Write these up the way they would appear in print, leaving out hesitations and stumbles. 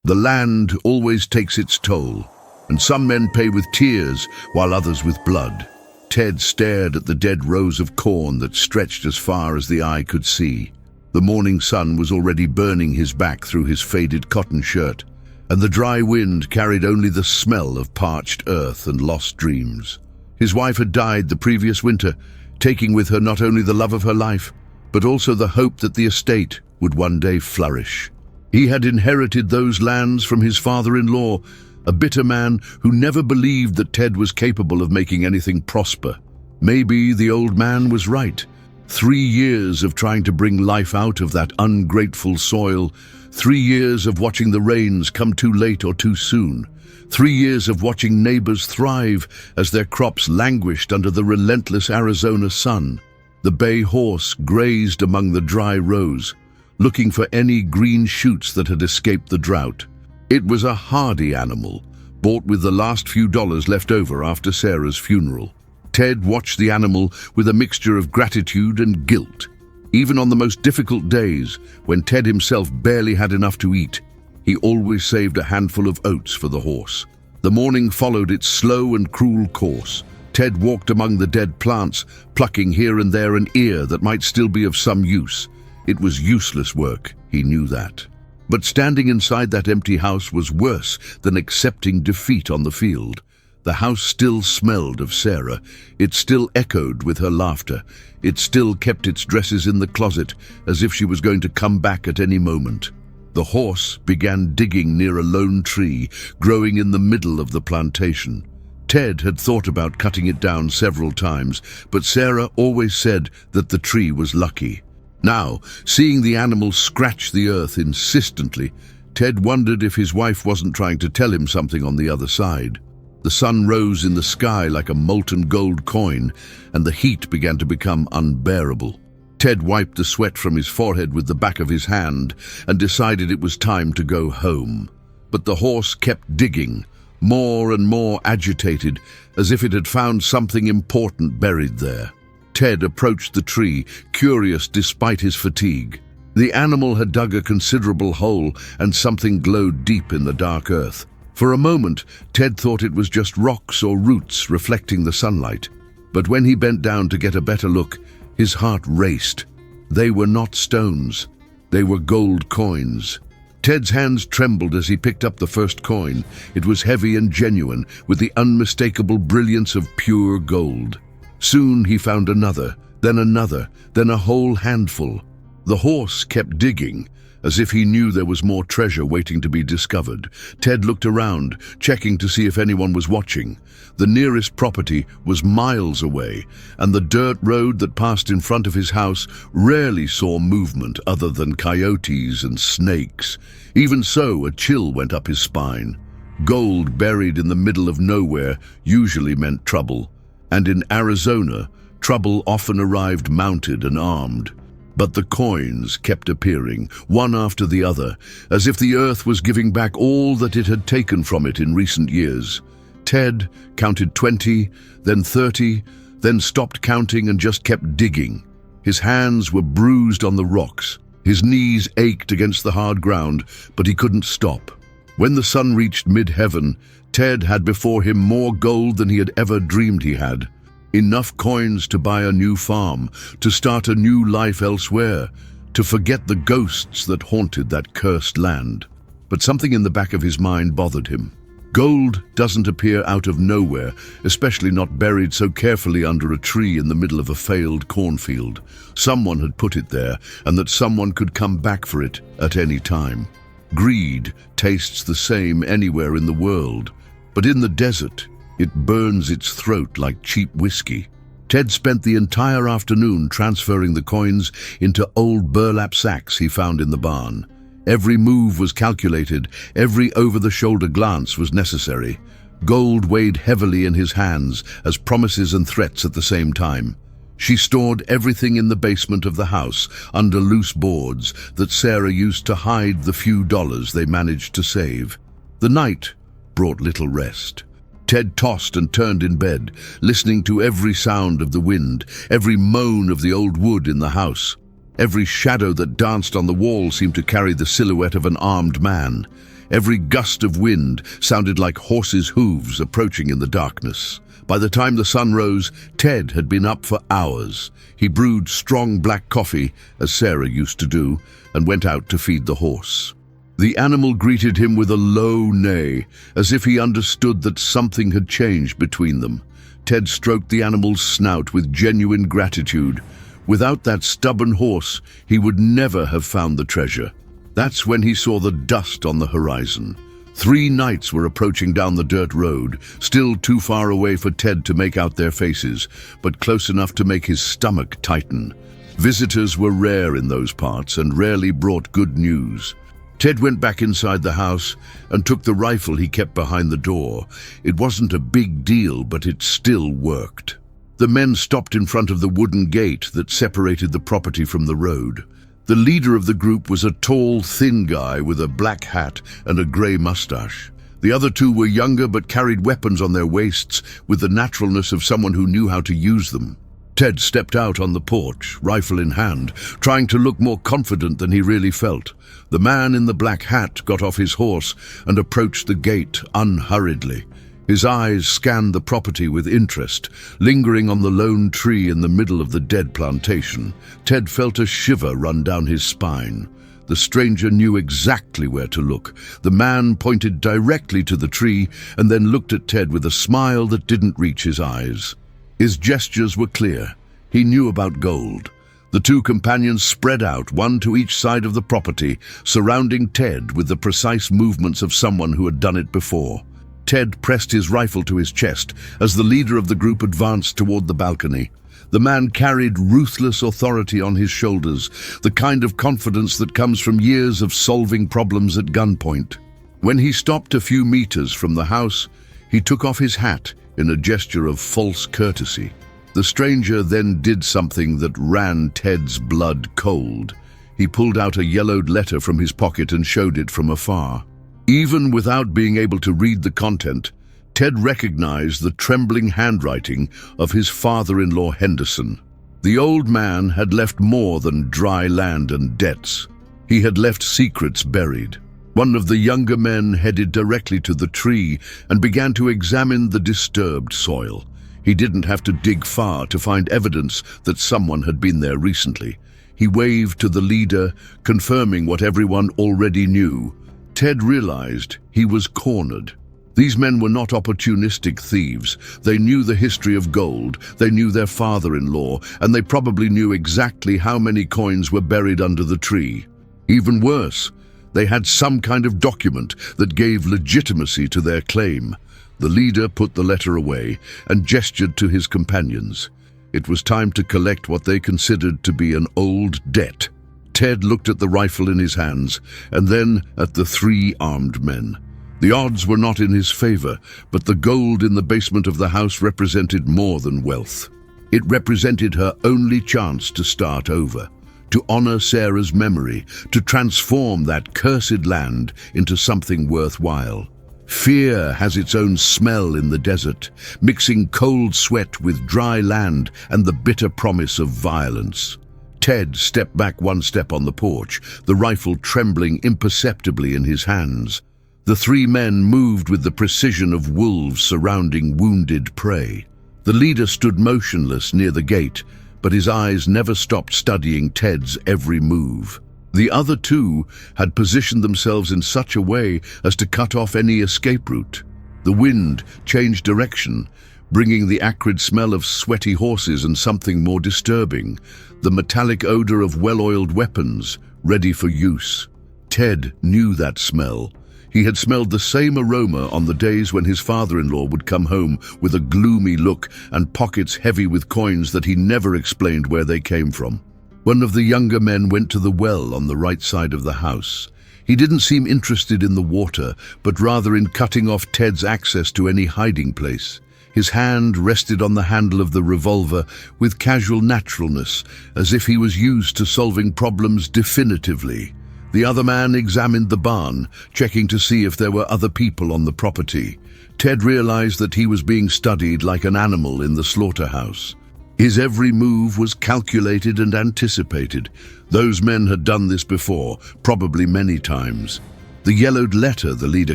The land always takes its toll, and some men pay with tears while others with blood. Ted stared at the dead rows of corn that stretched as far as the eye could see. The morning sun was already burning his back through his faded cotton shirt, and the dry wind carried only the smell of parched earth and lost dreams. His wife had died the previous winter, taking with her not only the love of her life, but also the hope that the estate would one day flourish. He had inherited those lands from his father-in-law, a bitter man who never believed that Ted was capable of making anything prosper. Maybe the old man was right. 3 years of trying to bring life out of that ungrateful soil, 3 years of watching the rains come too late or too soon, 3 years of watching neighbors thrive as their crops languished under the relentless Arizona sun. The bay horse grazed among the dry rows, looking for any green shoots that had escaped the drought. It was a hardy animal, bought with the last few dollars left over after Sarah's funeral. Ted watched the animal with a mixture of gratitude and guilt. Even on the most difficult days, when Ted himself barely had enough to eat, he always saved a handful of oats for the horse. The morning followed its slow and cruel course. Ted walked among the dead plants, plucking here and there an ear that might still be of some use. It was useless work, he knew that. But standing inside that empty house was worse than accepting defeat on the field. The house still smelled of Sarah. It still echoed with her laughter. It still kept its dresses in the closet, as if she was going to come back at any moment. The horse began digging near a lone tree, growing in the middle of the plantation. Ted had thought about cutting it down several times, but Sarah always said that the tree was lucky. Now, seeing the animal scratch the earth insistently, Ted wondered if his wife wasn't trying to tell him something on the other side. The sun rose in the sky like a molten gold coin, and the heat began to become unbearable. Ted wiped the sweat from his forehead with the back of his hand and decided it was time to go home. But the horse kept digging, more and more agitated, as if it had found something important buried there. Ted approached the tree, curious despite his fatigue. The animal had dug a considerable hole, and something glowed deep in the dark earth. For a moment, Ted thought it was just rocks or roots reflecting the sunlight. But when he bent down to get a better look, his heart raced. They were not stones. They were gold coins. Ted's hands trembled as he picked up the first coin. It was heavy and genuine, with the unmistakable brilliance of pure gold. Soon he found another, then a whole handful. The horse kept digging, as if he knew there was more treasure waiting to be discovered. Ted looked around, checking to see if anyone was watching. The nearest property was miles away, and the dirt road that passed in front of his house rarely saw movement other than coyotes and snakes. Even so, a chill went up his spine. Gold buried in the middle of nowhere usually meant trouble. And in Arizona, trouble often arrived mounted and armed. But the coins kept appearing, one after the other, as if the earth was giving back all that it had taken from it in recent years. Ted counted 20, then 30, then stopped counting and just kept digging. His hands were bruised on the rocks. His knees ached against the hard ground, but he couldn't stop. When the sun reached mid-heaven, Ted had before him more gold than he had ever dreamed he had. Enough coins to buy a new farm, to start a new life elsewhere, to forget the ghosts that haunted that cursed land. But something in the back of his mind bothered him. Gold doesn't appear out of nowhere, especially not buried so carefully under a tree in the middle of a failed cornfield. Someone had put it there, and that someone could come back for it at any time. Greed tastes the same anywhere in the world, but in the desert, it burns its throat like cheap whiskey. Ted spent the entire afternoon transferring the coins into old burlap sacks he found in the barn. Every move was calculated, every over-the-shoulder glance was necessary. Gold weighed heavily in his hands as promises and threats at the same time. She stored everything in the basement of the house under loose boards that Sarah used to hide the few dollars they managed to save. The night brought little rest. Ted tossed and turned in bed, listening to every sound of the wind, every moan of the old wood in the house. Every shadow that danced on the wall seemed to carry the silhouette of an armed man. Every gust of wind sounded like horses' hooves approaching in the darkness. By the time the sun rose, Ted had been up for hours. He brewed strong black coffee, as Sarah used to do, and went out to feed the horse. The animal greeted him with a low neigh, as if he understood that something had changed between them. Ted stroked the animal's snout with genuine gratitude. Without that stubborn horse, he would never have found the treasure. That's when he saw the dust on the horizon. 3 knights were approaching down the dirt road, still too far away for Ted to make out their faces, but close enough to make his stomach tighten. Visitors were rare in those parts and rarely brought good news. Ted went back inside the house and took the rifle he kept behind the door. It wasn't a big deal, but it still worked. The men stopped in front of the wooden gate that separated the property from the road. The leader of the group was a tall, thin guy with a black hat and a grey mustache. The other 2 were younger but carried weapons on their waists with the naturalness of someone who knew how to use them. Ted stepped out on the porch, rifle in hand, trying to look more confident than he really felt. The man in the black hat got off his horse and approached the gate unhurriedly. His eyes scanned the property with interest, lingering on the lone tree in the middle of the dead plantation. Ted felt a shiver run down his spine. The stranger knew exactly where to look. The man pointed directly to the tree and then looked at Ted with a smile that didn't reach his eyes. His gestures were clear. He knew about gold. The 2 companions spread out, one to each side of the property, surrounding Ted with the precise movements of someone who had done it before. Ted pressed his rifle to his chest as the leader of the group advanced toward the balcony. The man carried ruthless authority on his shoulders, the kind of confidence that comes from years of solving problems at gunpoint. When he stopped a few meters from the house, he took off his hat in a gesture of false courtesy. The stranger then did something that ran Ted's blood cold. He pulled out a yellowed letter from his pocket and showed it from afar. Even without being able to read the content, Ted recognized the trembling handwriting of his father-in-law Henderson. The old man had left more than dry land and debts. He had left secrets buried. One of the younger men headed directly to the tree and began to examine the disturbed soil. He didn't have to dig far to find evidence that someone had been there recently. He waved to the leader, confirming what everyone already knew. Ted realized he was cornered. These men were not opportunistic thieves. They knew the history of gold, they knew their father-in-law, and they probably knew exactly how many coins were buried under the tree. Even worse, they had some kind of document that gave legitimacy to their claim. The leader put the letter away and gestured to his companions. It was time to collect what they considered to be an old debt. Ted looked at the rifle in his hands, and then at the 3 armed men. The odds were not in his favor, but the gold in the basement of the house represented more than wealth. It represented her only chance to start over, to honor Sarah's memory, to transform that cursed land into something worthwhile. Fear has its own smell in the desert, mixing cold sweat with dry land and the bitter promise of violence. Ted stepped back 1 step on the porch, the rifle trembling imperceptibly in his hands. The 3 men moved with the precision of wolves surrounding wounded prey. The leader stood motionless near the gate, but his eyes never stopped studying Ted's every move. The other 2 had positioned themselves in such a way as to cut off any escape route. The wind changed direction, bringing the acrid smell of sweaty horses and something more disturbing, the metallic odor of well-oiled weapons, ready for use. Ted knew that smell. He had smelled the same aroma on the days when his father-in-law would come home with a gloomy look and pockets heavy with coins that he never explained where they came from. One of the younger men went to the well on the right side of the house. He didn't seem interested in the water, but rather in cutting off Ted's access to any hiding place. His hand rested on the handle of the revolver with casual naturalness, as if he was used to solving problems definitively. The other man examined the barn, checking to see if there were other people on the property. Ted realized that he was being studied like an animal in the slaughterhouse. His every move was calculated and anticipated. Those men had done this before, probably many times. The yellowed letter the leader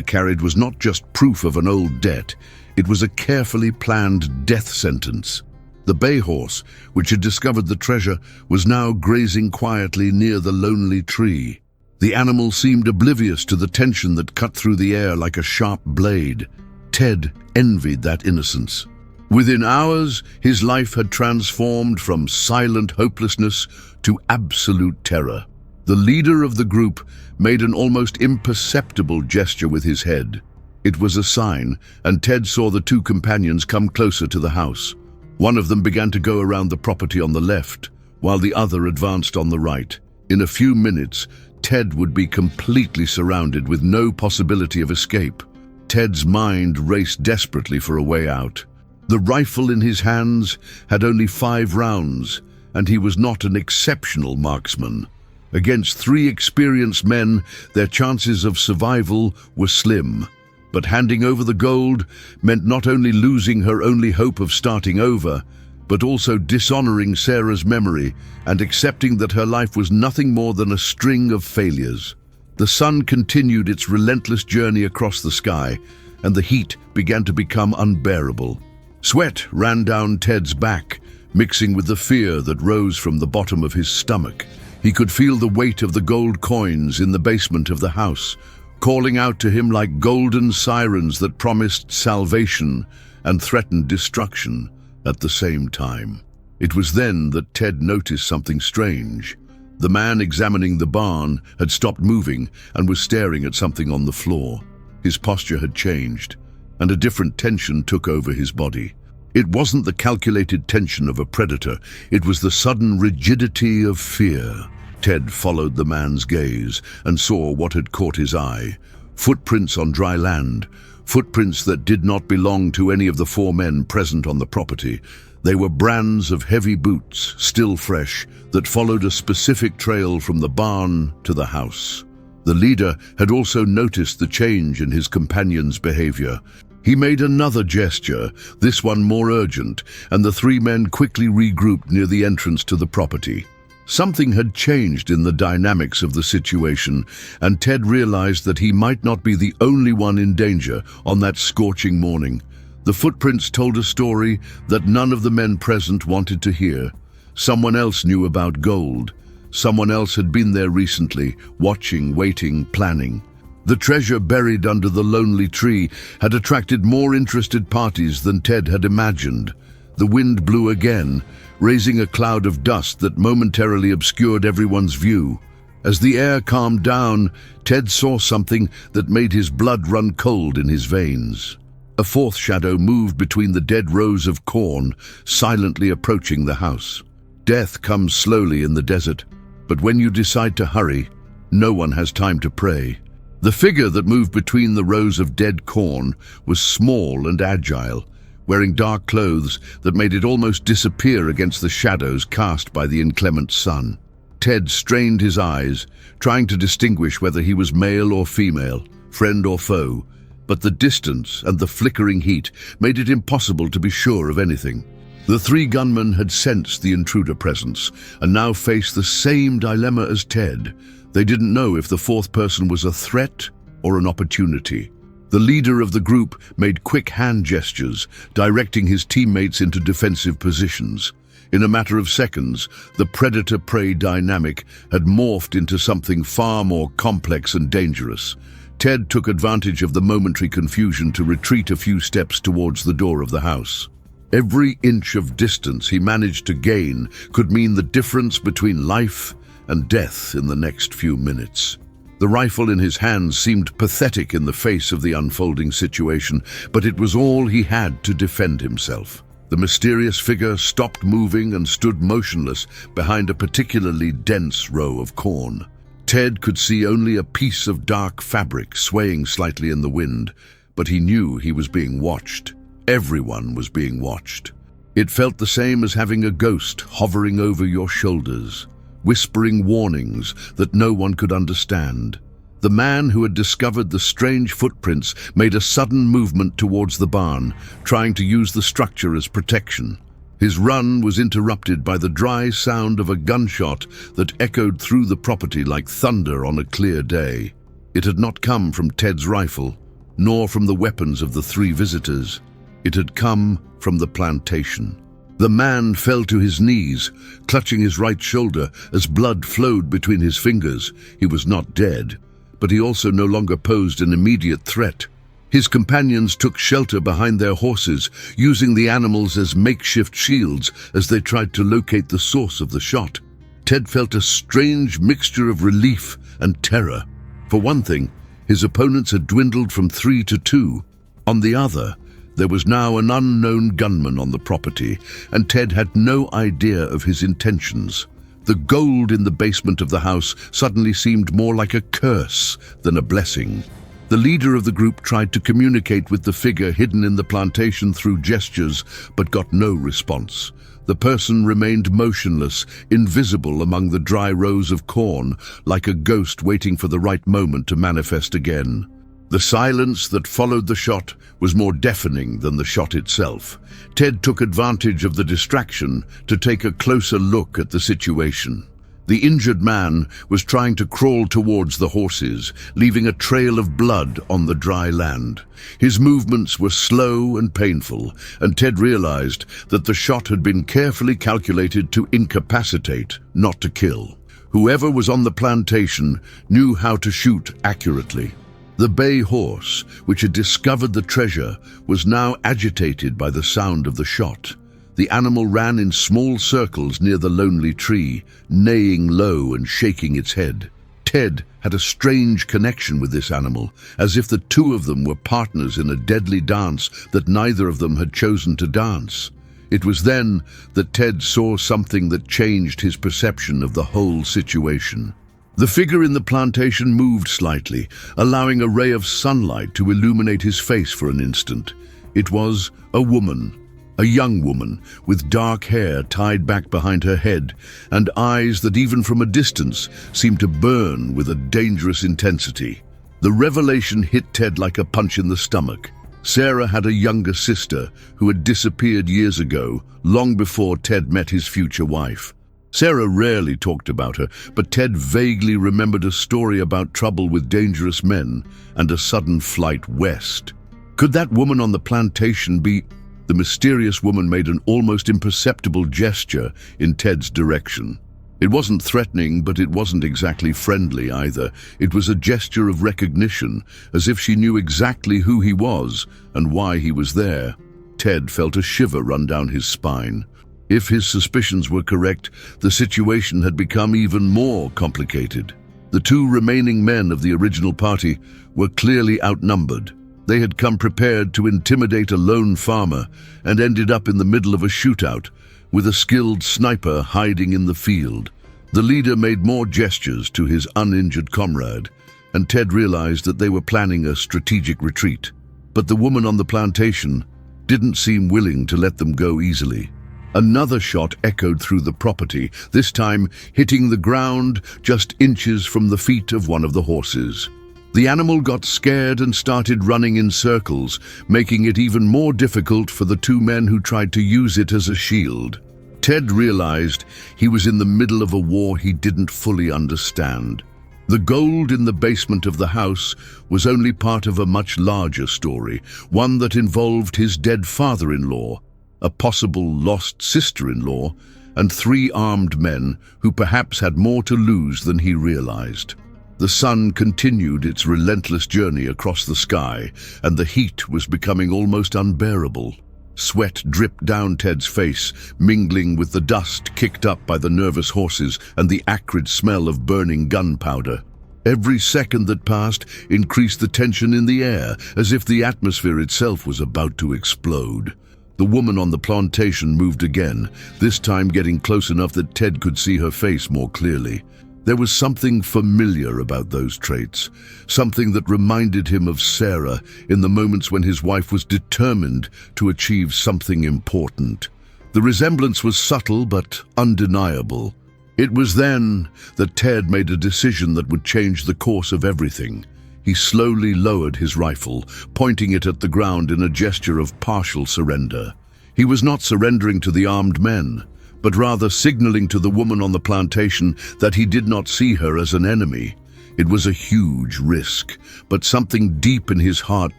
carried was not just proof of an old debt, it was a carefully planned death sentence. The bay horse, which had discovered the treasure, was now grazing quietly near the lonely tree. The animal seemed oblivious to the tension that cut through the air like a sharp blade. Ted envied that innocence. Within hours, his life had transformed from silent hopelessness to absolute terror. The leader of the group made an almost imperceptible gesture with his head. It was a sign, and Ted saw the two companions come closer to the house. One of them began to go around the property on the left, while the other advanced on the right. In a few minutes, Ted would be completely surrounded with no possibility of escape. Ted's mind raced desperately for a way out. The rifle in his hands had only 5 rounds, and he was not an exceptional marksman. Against 3 experienced men, their chances of survival were slim. But handing over the gold meant not only losing her only hope of starting over, but also dishonoring Sarah's memory and accepting that her life was nothing more than a string of failures. The sun continued its relentless journey across the sky, and the heat began to become unbearable. Sweat ran down Ted's back, mixing with the fear that rose from the bottom of his stomach. He could feel the weight of the gold coins in the basement of the house, calling out to him like golden sirens that promised salvation and threatened destruction at the same time. It was then that Ted noticed something strange. The man examining the barn had stopped moving and was staring at something on the floor. His posture had changed, and a different tension took over his body. It wasn't the calculated tension of a predator, it was the sudden rigidity of fear. Ted followed the man's gaze and saw what had caught his eye. Footprints on dry land, footprints that did not belong to any of the 4 men present on the property. They were brands of heavy boots, still fresh, that followed a specific trail from the barn to the house. The leader had also noticed the change in his companion's behavior. He made another gesture, this one more urgent, and the 3 men quickly regrouped near the entrance to the property. Something had changed in the dynamics of the situation, and Ted realized that he might not be the only one in danger on that scorching morning. The footprints told a story that none of the men present wanted to hear. Someone else knew about gold. Someone else had been there recently, watching, waiting, planning. The treasure buried under the lonely tree had attracted more interested parties than Ted had imagined. The wind blew again, raising a cloud of dust that momentarily obscured everyone's view. As the air calmed down, Ted saw something that made his blood run cold in his veins. A 4th shadow moved between the dead rows of corn, silently approaching the house. Death comes slowly in the desert, but when you decide to hurry, no one has time to pray. The figure that moved between the rows of dead corn was small and agile, wearing dark clothes that made it almost disappear against the shadows cast by the inclement sun. Ted strained his eyes, trying to distinguish whether he was male or female, friend or foe, but the distance and the flickering heat made it impossible to be sure of anything. The 3 gunmen had sensed the intruder presence and now faced the same dilemma as Ted. They didn't know if the 4th person was a threat or an opportunity. The leader of the group made quick hand gestures, directing his teammates into defensive positions. In a matter of seconds, the predator-prey dynamic had morphed into something far more complex and dangerous. Ted took advantage of the momentary confusion to retreat a few steps towards the door of the house. Every inch of distance he managed to gain could mean the difference between life and death in the next few minutes. The rifle in his hands seemed pathetic in the face of the unfolding situation, but it was all he had to defend himself. The mysterious figure stopped moving and stood motionless behind a particularly dense row of corn. Ted could see only a piece of dark fabric swaying slightly in the wind, but he knew he was being watched. Everyone was being watched. It felt the same as having a ghost hovering over your shoulders, whispering warnings that no one could understand. The man who had discovered the strange footprints made a sudden movement towards the barn, trying to use the structure as protection. His run was interrupted by the dry sound of a gunshot that echoed through the property like thunder on a clear day. It had not come from Ted's rifle, nor from the weapons of the three visitors. It had come from the plantation. The man fell to his knees, clutching his right shoulder as blood flowed between his fingers. He was not dead, but he also no longer posed an immediate threat. His companions took shelter behind their horses, using the animals as makeshift shields as they tried to locate the source of the shot. Ted felt a strange mixture of relief and terror. For one thing, his opponents had dwindled from 3 to 2. On the other, there was now an unknown gunman on the property, and Ted had no idea of his intentions. The gold in the basement of the house suddenly seemed more like a curse than a blessing. The leader of the group tried to communicate with the figure hidden in the plantation through gestures, but got no response. The person remained motionless, invisible among the dry rows of corn, like a ghost waiting for the right moment to manifest again. The silence that followed the shot was more deafening than the shot itself. Ted took advantage of the distraction to take a closer look at the situation. The injured man was trying to crawl towards the horses, leaving a trail of blood on the dry land. His movements were slow and painful, and Ted realized that the shot had been carefully calculated to incapacitate, not to kill. Whoever was on the plantation knew how to shoot accurately. The bay horse, which had discovered the treasure, was now agitated by the sound of the shot. The animal ran in small circles near the lonely tree, neighing low and shaking its head. Ted had a strange connection with this animal, as if the two of them were partners in a deadly dance that neither of them had chosen to dance. It was then that Ted saw something that changed his perception of the whole situation. The figure in the plantation moved slightly, allowing a ray of sunlight to illuminate his face for an instant. It was a woman, a young woman with dark hair tied back behind her head and eyes that even from a distance seemed to burn with a dangerous intensity. The revelation hit Ted like a punch in the stomach. Sarah had a younger sister who had disappeared years ago, long before Ted met his future wife. Sarah rarely talked about her, but Ted vaguely remembered a story about trouble with dangerous men and a sudden flight west. Could that woman on the plantation be... The mysterious woman made an almost imperceptible gesture in Ted's direction. It wasn't threatening, but it wasn't exactly friendly either. It was a gesture of recognition, as if she knew exactly who he was and why he was there. Ted felt a shiver run down his spine. If his suspicions were correct, the situation had become even more complicated. The two remaining men of the original party were clearly outnumbered. They had come prepared to intimidate a lone farmer and ended up in the middle of a shootout, with a skilled sniper hiding in the field. The leader made more gestures to his uninjured comrade, and Ted realized that they were planning a strategic retreat. But the woman on the plantation didn't seem willing to let them go easily. Another shot echoed through the property, this time hitting the ground just inches from the feet of one of the horses. The animal got scared and started running in circles, making it even more difficult for the two men who tried to use it as a shield. Ted realized he was in the middle of a war he didn't fully understand. The gold in the basement of the house was only part of a much larger story, one that involved his dead father-in-law, a possible lost sister-in-law, and 3 armed men who perhaps had more to lose than he realized. The sun continued its relentless journey across the sky, and the heat was becoming almost unbearable. Sweat dripped down Ted's face, mingling with the dust kicked up by the nervous horses and the acrid smell of burning gunpowder. Every second that passed increased the tension in the air, as if the atmosphere itself was about to explode. The woman on the plantation moved again, this time getting close enough that Ted could see her face more clearly. There was something familiar about those traits, something that reminded him of Sarah in the moments when his wife was determined to achieve something important. The resemblance was subtle but undeniable. It was then that Ted made a decision that would change the course of everything. He slowly lowered his rifle, pointing it at the ground in a gesture of partial surrender. He was not surrendering to the armed men, but rather signaling to the woman on the plantation that he did not see her as an enemy. It was a huge risk, but something deep in his heart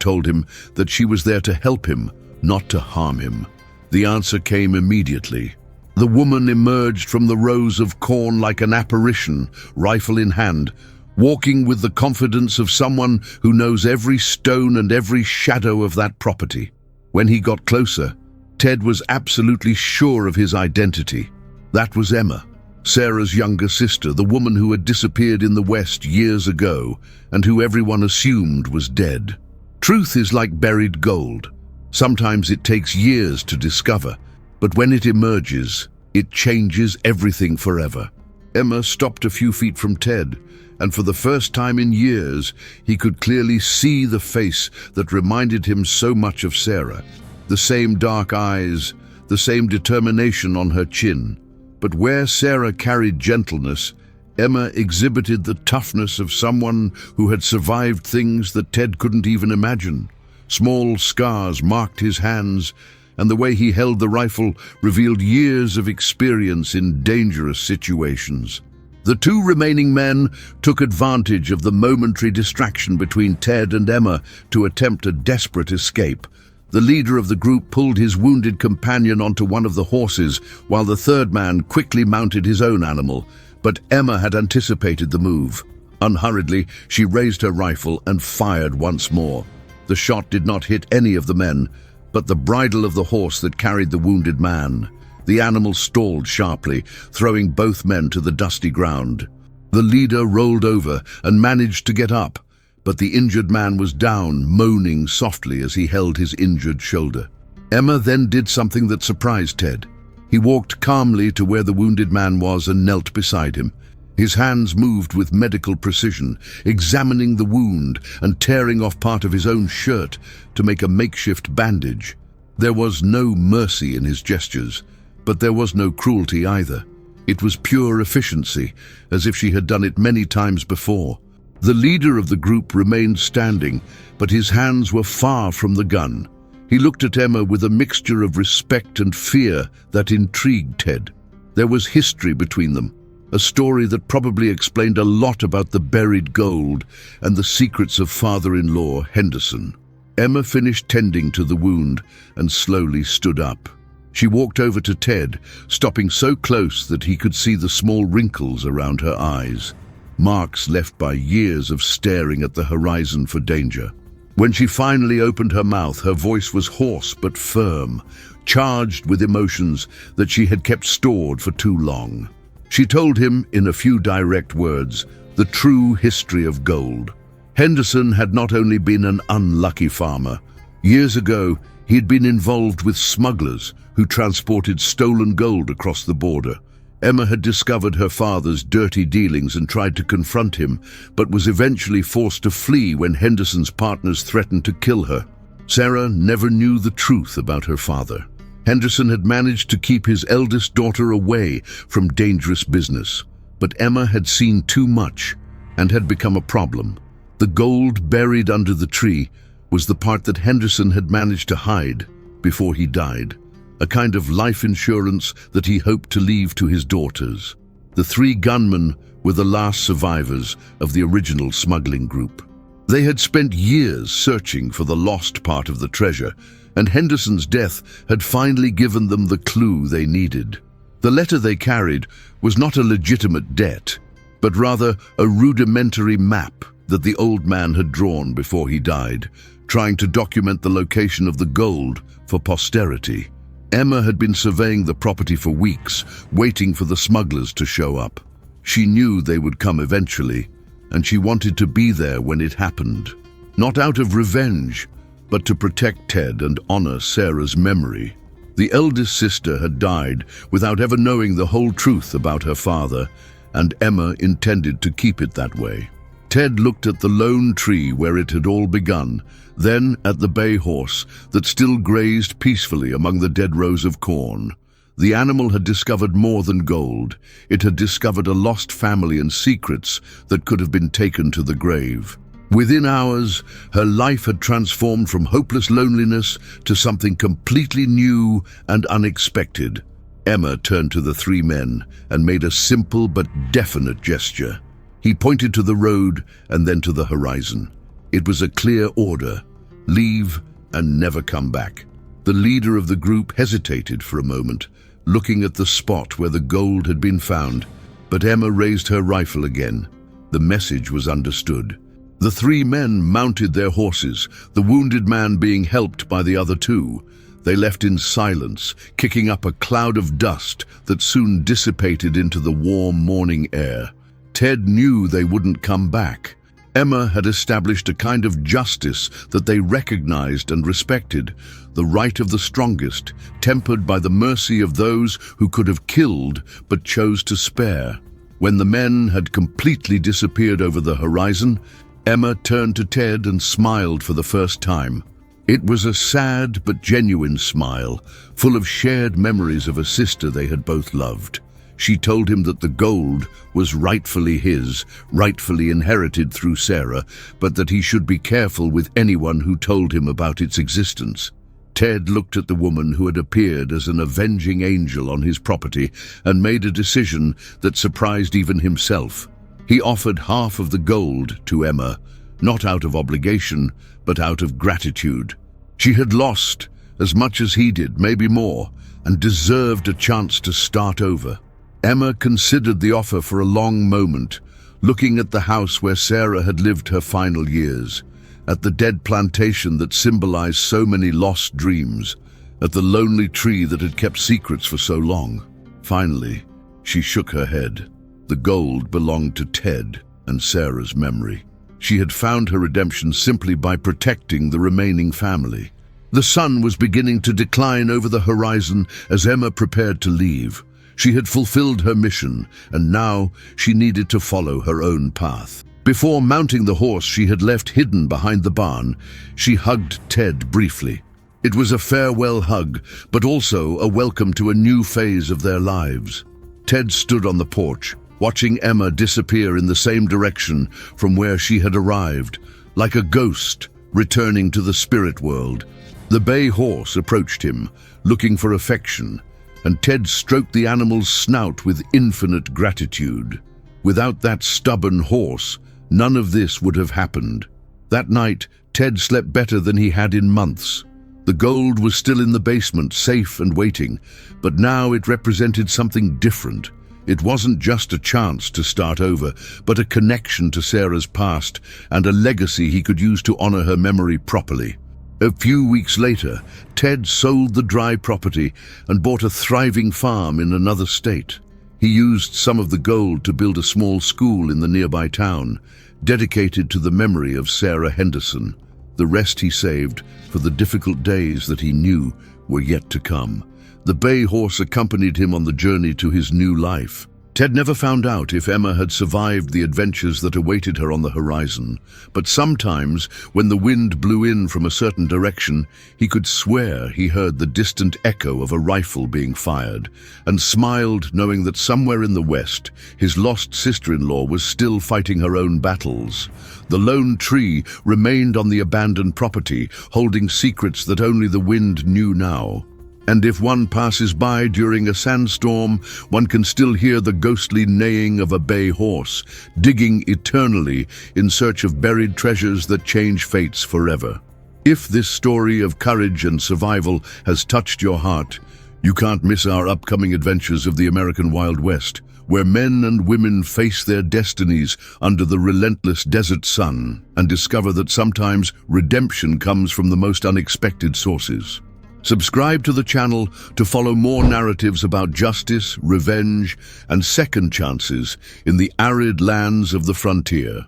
told him that she was there to help him, not to harm him. The answer came immediately. The woman emerged from the rows of corn like an apparition, rifle in hand, walking with the confidence of someone who knows every stone and every shadow of that property. When he got closer, Ted was absolutely sure of his identity. That was Emma, Sarah's younger sister, the woman who had disappeared in the West years ago and who everyone assumed was dead. Truth is like buried gold. Sometimes it takes years to discover, but when it emerges, it changes everything forever. Emma stopped a few feet from Ted, and for the first time in years, he could clearly see the face that reminded him so much of Sarah. The same dark eyes, the same determination on her chin. But where Sarah carried gentleness, Emma exhibited the toughness of someone who had survived things that Ted couldn't even imagine. Small scars marked his hands, and the way he held the rifle revealed years of experience in dangerous situations. The two remaining men took advantage of the momentary distraction between Ted and Emma to attempt a desperate escape. The leader of the group pulled his wounded companion onto one of the horses, while the third man quickly mounted his own animal. But Emma had anticipated the move. Unhurriedly, she raised her rifle and fired once more. The shot did not hit any of the men, but the bridle of the horse that carried the wounded man. The animal stalled sharply, throwing both men to the dusty ground. The leader rolled over and managed to get up, but the injured man was down, moaning softly as he held his injured shoulder. Emma then did something that surprised Ted. He walked calmly to where the wounded man was and knelt beside him. His hands moved with medical precision, examining the wound and tearing off part of his own shirt to make a makeshift bandage. There was no mercy in his gestures, but there was no cruelty either. It was pure efficiency, as if she had done it many times before. The leader of the group remained standing, but his hands were far from the gun. He looked at Emma with a mixture of respect and fear that intrigued Ted. There was history between them, a story that probably explained a lot about the buried gold and the secrets of father-in-law Henderson. Emma finished tending to the wound and slowly stood up. She walked over to Ted, stopping so close that he could see the small wrinkles around her eyes, marks left by years of staring at the horizon for danger. When she finally opened her mouth, her voice was hoarse but firm, charged with emotions that she had kept stored for too long. She told him, in a few direct words, the true history of gold. Henderson had not only been an unlucky farmer. Years ago, he had been involved with smugglers who transported stolen gold across the border. Emma had discovered her father's dirty dealings and tried to confront him, but was eventually forced to flee when Henderson's partners threatened to kill her. Sarah never knew the truth about her father. Henderson had managed to keep his eldest daughter away from dangerous business, but Emma had seen too much and had become a problem. The gold buried under the tree was the part that Henderson had managed to hide before he died, a kind of life insurance that he hoped to leave to his daughters. The three gunmen were the last survivors of the original smuggling group. They had spent years searching for the lost part of the treasure, and Henderson's death had finally given them the clue they needed. The letter they carried was not a legitimate debt, but rather a rudimentary map that the old man had drawn before he died, trying to document the location of the gold for posterity. Emma had been surveying the property for weeks, waiting for the smugglers to show up. She knew they would come eventually, and she wanted to be there when it happened. Not out of revenge, but to protect Ted and honor Sarah's memory. The eldest sister had died without ever knowing the whole truth about her father, and Emma intended to keep it that way. Ted looked at the lone tree where it had all begun, then at the bay horse that still grazed peacefully among the dead rows of corn. The animal had discovered more than gold. It had discovered a lost family and secrets that could have been taken to the grave. Within hours, her life had transformed from hopeless loneliness to something completely new and unexpected. Emma turned to the three men and made a simple but definite gesture. He pointed to the road and then to the horizon. It was a clear order: leave and never come back. The leader of the group hesitated for a moment, looking at the spot where the gold had been found, but Emma raised her rifle again. The message was understood. The three men mounted their horses, the wounded man being helped by the other two. They left in silence, kicking up a cloud of dust that soon dissipated into the warm morning air. Ted knew they wouldn't come back. Emma had established a kind of justice that they recognized and respected, the right of the strongest, tempered by the mercy of those who could have killed but chose to spare. When the men had completely disappeared over the horizon, Emma turned to Ted and smiled for the first time. It was a sad but genuine smile, full of shared memories of a sister they had both loved. She told him that the gold was rightfully his, rightfully inherited through Sarah, but that he should be careful with anyone who told him about its existence. Ted looked at the woman who had appeared as an avenging angel on his property and made a decision that surprised even himself. He offered half of the gold to Emma, not out of obligation, but out of gratitude. She had lost as much as he did, maybe more, and deserved a chance to start over. Emma considered the offer for a long moment, looking at the house where Sarah had lived her final years, at the dead plantation that symbolized so many lost dreams, at the lonely tree that had kept secrets for so long. Finally, she shook her head. The gold belonged to Ted and Sarah's memory. She had found her redemption simply by protecting the remaining family. The sun was beginning to decline over the horizon as Emma prepared to leave. She had fulfilled her mission, and now she needed to follow her own path. Before mounting the horse she had left hidden behind the barn, she hugged Ted briefly. It was a farewell hug, but also a welcome to a new phase of their lives. Ted stood on the porch, watching Emma disappear in the same direction from where she had arrived, like a ghost returning to the spirit world. The bay horse approached him, looking for affection, and Ted stroked the animal's snout with infinite gratitude. Without that stubborn horse, none of this would have happened. That night, Ted slept better than he had in months. The gold was still in the basement, safe and waiting, but now it represented something different. It wasn't just a chance to start over, but a connection to Sarah's past and a legacy he could use to honor her memory properly. A few weeks later, Ted sold the dry property and bought a thriving farm in another state. He used some of the gold to build a small school in the nearby town, dedicated to the memory of Sarah Henderson. The rest he saved for the difficult days that he knew were yet to come. The bay horse accompanied him on the journey to his new life. Ted never found out if Emma had survived the adventures that awaited her on the horizon, but sometimes, when the wind blew in from a certain direction, he could swear he heard the distant echo of a rifle being fired, and smiled knowing that somewhere in the west, his lost sister-in-law was still fighting her own battles. The lone tree remained on the abandoned property, holding secrets that only the wind knew now. And if one passes by during a sandstorm, one can still hear the ghostly neighing of a bay horse, digging eternally in search of buried treasures that change fates forever. If this story of courage and survival has touched your heart, you can't miss our upcoming adventures of the American Wild West, where men and women face their destinies under the relentless desert sun and discover that sometimes redemption comes from the most unexpected sources. Subscribe to the channel to follow more narratives about justice, revenge, and second chances in the arid lands of the frontier.